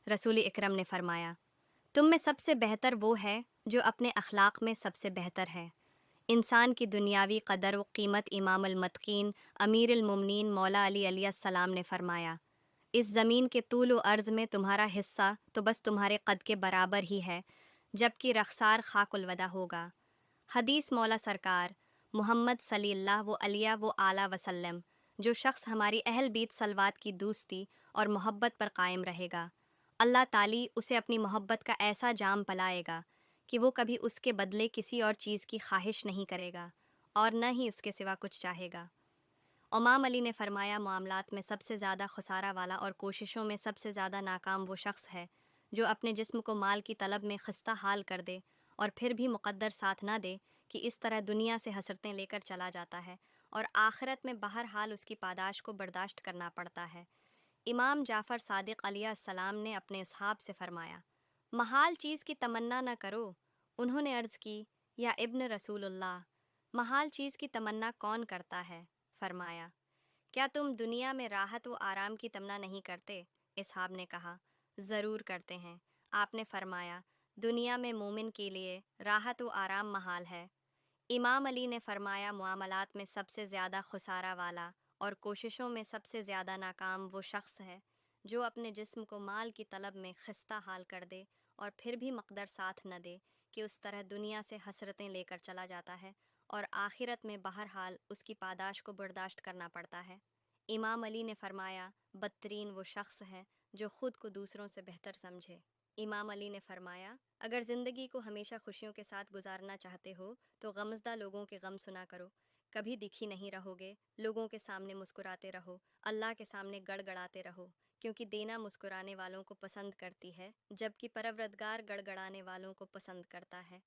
रसूल इकरम ने फरमाया, तुम में सबसे बेहतर वो है जो अपने अखलाक में सबसे बेहतर है। इंसान की दुनियावी कदर व कीमत इमाम अल-मतकीन अमीर अल-मुमनीन मौला अली अलैहिस्सलाम ने फरमाया, इस ज़मीन के तूल व अर्ज़ में तुम्हारा हिस्सा तो बस तुम्हारे कद के बराबर ही है, जबकि रखसार खाकुल वदा होगा। हदीस मौला सरकार मोहम्मद सल्लल्लाहु अलैहि व आला वसल्लम, जो शख्स हमारी अहल बीत सलवात की दोस्ती और मोहब्बत पर कायम रहेगा, अल्लाह ताली उसे अपनी मोहब्बत का ऐसा जाम पिलाएगा कि वो कभी उसके बदले किसी और चीज़ की ख्वाहिश नहीं करेगा और न ही उसके सिवा कुछ चाहेगा। इमाम अली ने फरमाया, मामलात में सबसे ज़्यादा खसारा वाला और कोशिशों में सबसे ज़्यादा नाकाम वो शख्स है जो अपने जिस्म को माल की तलब में खस्ता हाल कर दे और फिर भी मुक़द्दर साथ ना दे कि इस तरह दुनिया से हसरतें लेकर चला जाता है और आखिरत में बहरहाल उसकी पादाश को बर्दाश्त करना पड़ता है। इमाम जाफ़र सादिक अलैहिस्सलाम ने अपने असहाब से फरमाया, महाल चीज़ की तमन्ना न करो। उन्होंने अर्ज़ की, या इब्न रसूलुल्लाह, महाल चीज़ की तमन्ना कौन करता है? फरमाया, क्या तुम दुनिया में राहत व आराम की तमन्ना नहीं करते? इसहाब ने कहा, ज़रूर करते हैं। आपने फरमाया, दुनिया में मोमिन के लिए राहत व आराम महाल है। इमाम अली ने फरमाया, मामलात में सबसे ज़्यादा खुसारा वाला और कोशिशों में सबसे ज़्यादा नाकाम वो शख्स है जो अपने जिस्म को माल की तलब में खस्ता हाल कर दे और फिर भी मकदर साथ न दे कि उस तरह दुनिया से हसरतें लेकर चला जाता है और आखिरत में बहरहाल उसकी पादाश को बर्दाश्त करना पड़ता है। इमाम अली ने फरमाया, बदतरीन वो शख्स है जो ख़ुद को दूसरों से बेहतर समझे। इमाम अली ने फरमाया, अगर ज़िंदगी को हमेशा खुशियों के साथ गुजारना चाहते हो तो गमज़दा लोगों के गम सुना करो। कभी दिखी नहीं रहोगे, लोगों के सामने मुस्कुराते रहो, अल्लाह के सामने गड़गड़ाते रहो, क्योंकि देना मुस्कुराने वालों को पसंद करती है, जबकि परवरदिगार गड़गड़ाने वालों को पसंद करता है।